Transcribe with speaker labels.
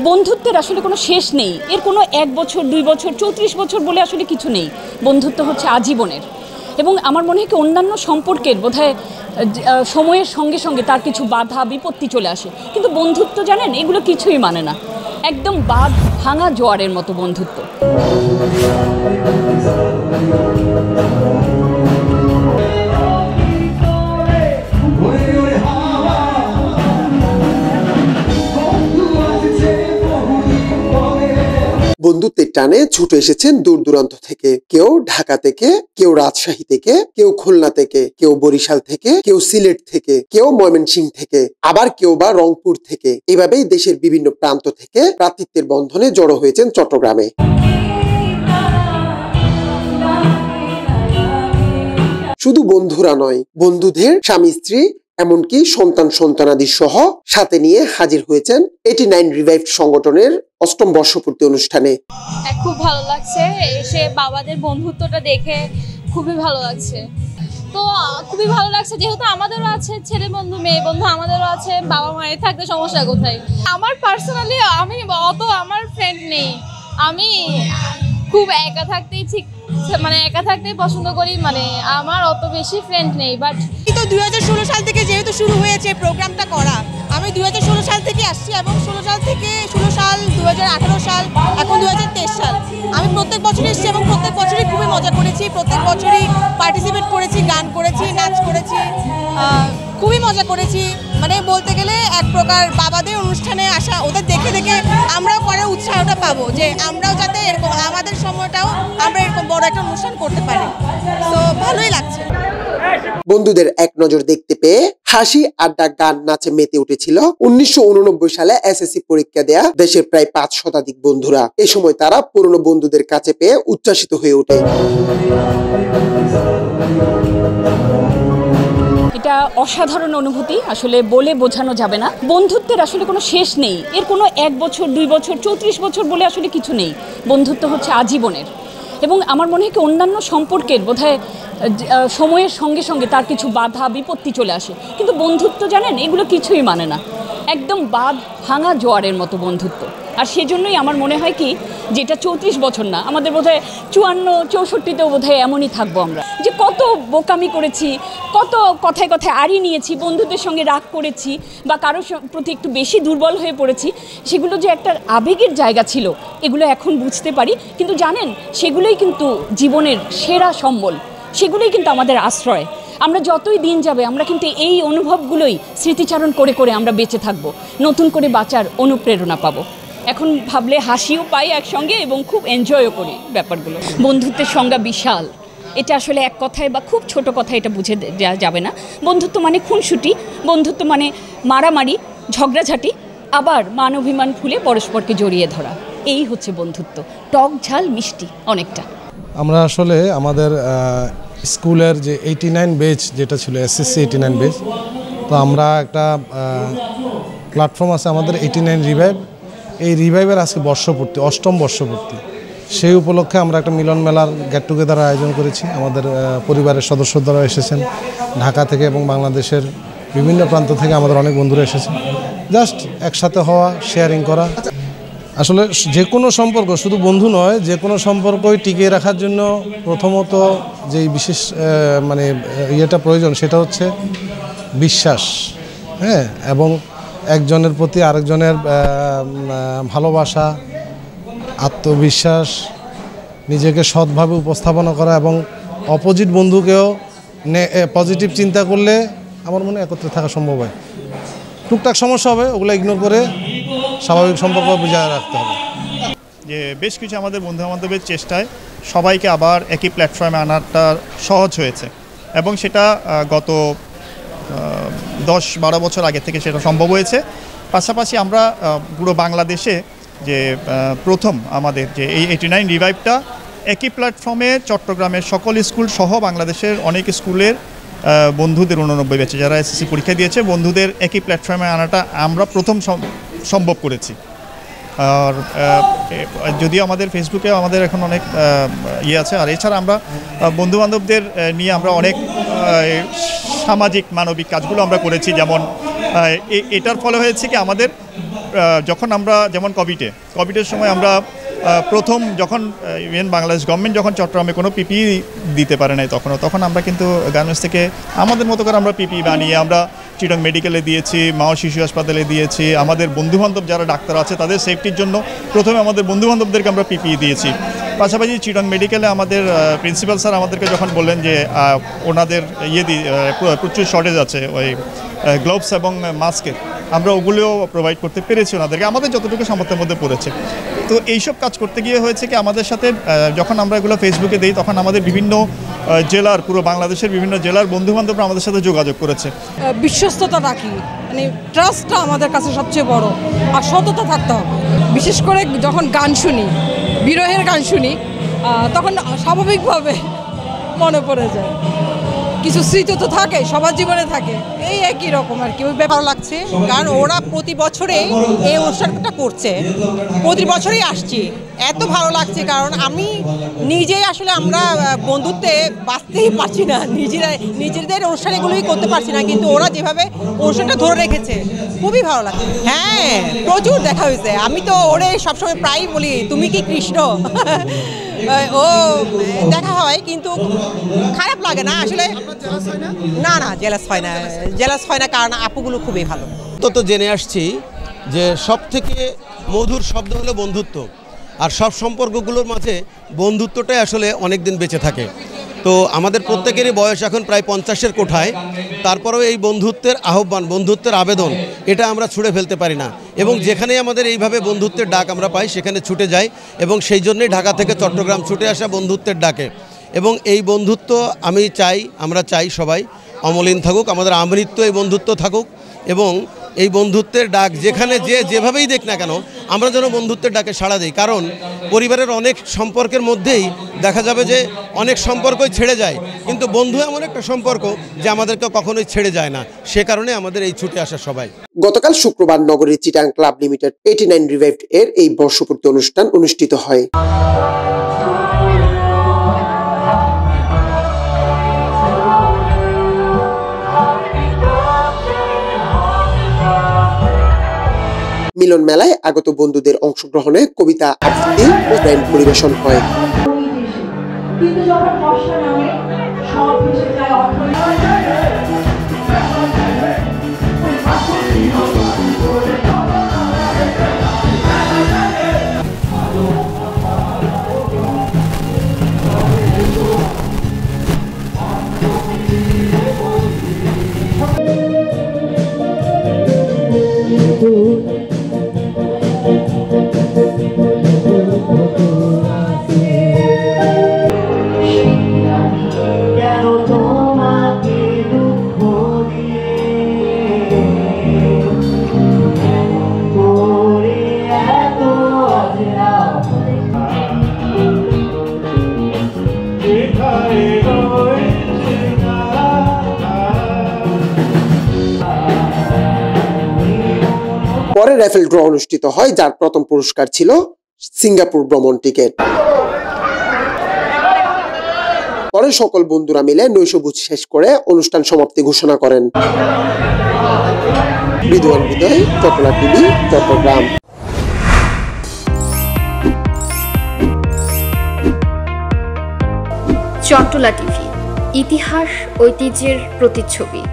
Speaker 1: বন্ধুত্বের আসলে কোনো শেষ নেই, এর কোনো 1 বছর 2 বছর 34 বছর বলে আসলে কিছু নেই। বন্ধুত্ব হচ্ছে আজীবনের। এবং আমার মনে হয় কি অন্যান্য সম্পর্কের বোধহয় সময়ের সঙ্গে সঙ্গে তার কিছু বাধা বিপত্তি চলে আসে, কিন্তু বন্ধুত্ব জানেন এগুলো কিছুই মানে না, একদম বাঁধ ভাঙা জোয়ারের মতো বন্ধুত্ব।
Speaker 2: বন্ধুত্বের টানে ছুটে এসেছেন দূর দূরান্ত থেকে, কেউ ঢাকা থেকে, কেউ রাজশাহী থেকে, কেউ খুলনা থেকে, কেউ বরিশাল থেকে, কেউ সিলেট থেকে, কেউ ময়মনসিংহ থেকে, আবার কেউ বা রংপুর থেকে। এভাবেই দেশের বিভিন্ন প্রান্ত থেকে ভ্রাতৃত্বের বন্ধনে জড়ো হয়েছেন চট্টগ্রামে। শুধু বন্ধুরা নয়, বন্ধুদের স্বামী স্ত্রী এমনকি সন্তান সন্তানাদি সহ সাথে নিয়ে হাজির হয়েছেন 89 রিভাইভড সংগঠনের 8ম বর্ষপূর্তি অনুষ্ঠানে।
Speaker 3: খুব ভালো লাগছে, এসে বাবাদের বন্ধুত্বটা দেখে খুবই ভালো লাগছে। তো খুবই ভালো লাগছে যেহেতু আমাদেরও আছে ছেলে বন্ধু মেয়ে বন্ধু, আমাদেরও আছে, বাবা মায়ের থাকতে সমস্যা কোথায়। আমার পার্সোনালি আমি অত আমার ফ্রেন্ড নেই, আমি খুব একা থাকতেই একা থাকতেই পছন্দ করি, আমার অত বেশি ফ্রেন্ড নেই। বাট
Speaker 4: তো 2016 সাল থেকে যেহেতু শুরু হয়েছে প্রোগ্রামটা করা, আমি 2016 সাল থেকে আসছি এবং 16 সাল 2018 সাল, এখন 2023 সাল, আমি প্রত্যেক বছরই এসেছি এবং প্রত্যেক বছরই খুবই মজা করেছি, প্রত্যেক বছরই পার্টিসিপেট করেছি, গান করেছি, নাচ করেছি, খুবই মজা করেছি। বলতে গেলে এক প্রকার বাবাদের অনুষ্ঠানে আসা, ওদের দেখে দেখে আমরাও করার উৎসাহটা পাবো যে আমরাও যাতে এরকম আমাদের সময়টাও আমরা এরকম বড় একটা অনুষ্ঠান করতে পারি। তো ভালোই লাগছে।
Speaker 2: বন্ধুদের এক নজর দেখতে পেয়ে হাসি আড্ডা গান নাচে মেতে উঠেছিল 1989 সালে এসএসসি পরীক্ষা দেয়া দেশের প্রায় 5 শতাধিক বন্ধুরা। এ সময় তারা পুরনো বন্ধুদের কাছে পেয়ে উচ্ছ্বাসিত হয়ে ওঠে।
Speaker 1: এটা অসাধারণ অনুভূতি, আসলে বলে বোঝানো যাবে না। বন্ধুত্বের আসলে কোনো শেষ নেই, এর কোনো 1 বছর 2 বছর 34 বছর বলে আসলে কিছু নেই। বন্ধুত্ব হচ্ছে আজীবনের। এবং আমার মনে হয় কি অন্যান্য সম্পর্কের বোধহয় সময়ের সঙ্গে সঙ্গে তার কিছু বাধা বিপত্তি চলে আসে, কিন্তু বন্ধুত্ব জানেন এগুলো কিছুই মানে না, একদম বাঁধ ভাঙা জোয়ারের মতো বন্ধুত্ব। আর সেজন্যই আমার মনে হয় কি যেটা 34 বছর না, আমাদের বোধহয় 54-64তেও বোধহয় এমনই থাকবো আমরা, যে কত বোকামি করেছি, কত কথায় কথায় আড়ি নিয়েছি, বন্ধুদের সঙ্গে রাগ করেছি বা কারোর প্রতি একটু বেশি দুর্বল হয়ে পড়েছি, সেগুলো যে একটা আবেগের জায়গা ছিল এগুলো এখন বুঝতে পারি। কিন্তু জানেন সেগুলোই কিন্তু জীবনের সেরা সম্বল, সেগুলোই কিন্তু আমাদের আশ্রয়। আমরা যতই দিন যাবে আমরা কিন্তু এই অনুভবগুলোই স্মৃতিচারণ করে করে আমরা বেঁচে থাকবো, নতুন করে বাঁচার অনুপ্রেরণা পাবো। এখন ভাবলে হাসিও পাই একসঙ্গে এবং খুব এনজয়ও করি ব্যাপারগুলো। বন্ধুত্বের সংজ্ঞা বিশাল, এটা আসলে এক কথায় বা খুব ছোট কথায় এটা বুঝে দেওয়া যাবে না। বন্ধুত্ব মানে খুনসুটি, বন্ধুত্ব মানে মারামারি ঝগড়াঝাটি, আবার মান অভিমান ভুলে পরস্পরকে জড়িয়ে ধরা, এই হচ্ছে বন্ধুত্ব। টক ঝাল মিষ্টি অনেকটা।
Speaker 5: আমরা আসলে আমাদের স্কুলের যে 89 ব্যাচ যেটা ছিল এসএসসি 89 ব্যাচ, তো আমরা একটা প্ল্যাটফর্ম আছে আমাদের 89 রিভাইভ, এই রিভাইভের আজকে বর্ষপূর্তি, 8ম বর্ষপূর্তি। সেই উপলক্ষে আমরা একটা মিলন মেলার গেট টুগেদার আয়োজন করেছি। আমাদের পরিবারের সদস্যরা এসেছেন ঢাকা থেকে এবং বাংলাদেশের বিভিন্ন প্রান্ত থেকে, আমাদের অনেক বন্ধুরা এসেছেন। জাস্ট একসাথে হওয়া, শেয়ারিং করা। আসলে যে কোনো সম্পর্ক, শুধু বন্ধু নয়, যে কোনো সম্পর্কই টিকিয়ে রাখার জন্য প্রথমত যেই বিশেষ ইয়েটা প্রয়োজন সেটা হচ্ছে বিশ্বাস, হ্যাঁ, এবং একজনের প্রতি আরেকজনের ভালোবাসা, আত্মবিশ্বাস, নিজেকে সৎভাবে উপস্থাপনা করা এবং অপোজিট বন্ধুকেও পজিটিভ চিন্তা করলে আমার মনে হয় একত্রে থাকা সম্ভব হয়। টুকটাক সমস্যা হবে, ওগুলো ইগনোর করে স্বাভাবিক সম্পর্ক বজায় রাখতে হবে।
Speaker 6: যে বেশ কিছু আমাদের বন্ধু বান্ধবের চেষ্টায় সবাইকে আবার একই প্ল্যাটফর্মে আনাটা সহজ হয়েছে এবং সেটা গত 10-12 বছর আগে থেকে সেটা সম্ভব হয়েছে। পাশাপাশি আমরা পুরো বাংলাদেশে যে প্রথম আমাদের যে এই 89 রিভাইভটা একই প্ল্যাটফর্মে চট্টগ্রামের সকল স্কুল সহ বাংলাদেশের অনেক স্কুলের বন্ধুদের 89 ব্যাচে যারা এসএসসি পরীক্ষা দিয়েছে বন্ধুদের একই প্ল্যাটফর্মে আনাটা আমরা প্রথম সম্ভব করেছি। আর যদিও আমাদের ফেসবুকে আমাদের এখন অনেক ইয়ে আছে, আর এছাড়া আমরা বন্ধুবান্ধবদের নিয়ে আমরা অনেক সামাজিক মানবিক কাজগুলো আমরা করেছি। যেমন এটার ফলে হয়েছে কি আমাদের যখন আমরা যেমন কোভিডের সময় আমরা প্রথম যখন ইভেন বাংলাদেশ গভর্নমেন্ট যখন চট্টগ্রামে কোনো পিপিই দিতে পারে নাই তখন আমরা কিন্তু গার্মেন্টস থেকে আমাদের মতো করে আমরা পিপিই বানিয়ে আমরা চিটং মেডিকেলে দিয়েছি, মা শিশু হাসপাতালে দিয়েছি, আমাদের বন্ধুবান্ধব যারা ডাক্তার আছে তাদের সেফটির জন্য প্রথমে আমাদের বন্ধুবান্ধবদেরকে আমরা পিপিই দিয়েছি। পাশাপাশি চিটং মেডিকেলে আমাদের প্রিন্সিপাল স্যার আমাদেরকে যখন বললেন যে ওনাদের প্রচুর শর্টেজ আছে ওই গ্লোভস এবং মাস্কের, আমরা ওগুলোও প্রোভাইড করতে পেরেছি ওনাদেরকে, আমাদের যতটুকু সামর্থ্যের মধ্যে পড়েছে। তো এইসব কাজ করতে গিয়ে হয়েছে কি আমাদের সাথে যখন আমরা এগুলো ফেসবুকে দিই তখন আমাদের বিভিন্ন জেলার পুরো বাংলাদেশের বিভিন্ন জেলার বন্ধুবান্ধবরা আমাদের সাথে যোগাযোগ করেছে।
Speaker 4: বিশ্বস্ততা রাখি, মানে ট্রাস্টটা আমাদের কাছে সবচেয়ে বড়, আর সততা থাকতে হবে। বিশেষ করে যখন গান শুনি, বিরহের গান শুনি, তখন স্বাভাবিকভাবে মনে পড়ে যায়। কিছু স্মৃতি তো থাকে, সবার জীবনে থাকে, এই একই রকম আর কি।
Speaker 7: ভালো লাগছে কারণ ওরা প্রতি বছরেই এই অনুষ্ঠানটা করছে, প্রতি বছরেই আসছি, এত ভালো লাগছে কারণ আমি নিজেই আসলে আমরা বন্ধুত্বে বাঁচতেই পারছি না, নিজেদের অনুষ্ঠান এগুলোই করতে পারছি না, কিন্তু ওরা যেভাবে অনুষ্ঠানটা ধরে রেখেছে খুবই ভালো লাগছে। হ্যাঁ, প্রচুর দেখা হয়েছে, আমি তো ওরে সবসময় প্রায়ই বলি তুমি কি কৃষ্ণ, ও দেখা হয় কিন্তু খারাপ লাগে না আসলে। না না, জেলাস হয় না কারণ আপুগুলো খুবই ভালো।
Speaker 8: তো জেনে আসছি যে সবথেকে মধুর শব্দ হলো বন্ধুত্ব, আর সব সম্পর্কগুলোর মাঝে বন্ধুত্বটাই আসলে অনেক দিন বেঁচে থাকে। তো আমাদের প্রত্যেকেরই বয়স এখন প্রায় 50-এর কোঠায়, তারপরেও এই বন্ধুত্বের আহ্বান, বন্ধুত্বের আবেদন এটা আমরা ছুঁড়ে ফেলতে পারি না, এবং যেখানেই আমাদের এইভাবে বন্ধুত্বের ডাক আমরা পাই সেখানে ছুটে যাই, এবং সেই জন্যই ঢাকা থেকে চট্টগ্রাম ছুটে আসা বন্ধুত্বের ডাকে। এবং এই বন্ধুত্ব আমরা চাই সবাই অমলিন থাকুক, আমাদের আমৃত্যু এই বন্ধুত্ব থাকুক, এবং এই বন্ধুত্বের ডাক যেখানে যেভাবেই দেখ না কেন আমরা যেন বন্ধুত্বের ডাকে সাড়া দিই। কারণ পরিবারের অনেক সম্পর্কের মধ্যেই দেখা যাবে যে অনেক সম্পর্কই ছেড়ে যায়, কিন্তু বন্ধু এমন একটা সম্পর্ক যে আমাদেরকে কখনোই ছেড়ে যায় না, সে কারণে আমাদের এই ছুটে আসা সবাই।
Speaker 2: গতকাল শুক্রবার নগরীর চিটাং ক্লাব লিমিটেড 89 রিভাইভড এর এই বর্ষপূর্তি অনুষ্ঠান অনুষ্ঠিত হয়। মিলন মেলায় আগত বন্ধুদের অংশগ্রহণে কবিতা আবৃত্তি ও ব্যান্ড পরিবেশন হয়। পরে র্যাফেল ড্র অনুষ্ঠিত হয়, যার প্রথম পুরস্কার ছিল সিঙ্গাপুর ভ্রমণ টিকিট। পরে সকল বন্ধুরা মিলে নৈশভোজ শেষ করে অনুষ্ঠান সমাপ্তি ঘোষণা করেন। রিদওয়ান হৃদয়, চট্টলা টিভি, চট্টগ্রাম।
Speaker 9: চট্টলা টিভি, ইতিহাস ঐতিহ্যের প্রতিচ্ছবি।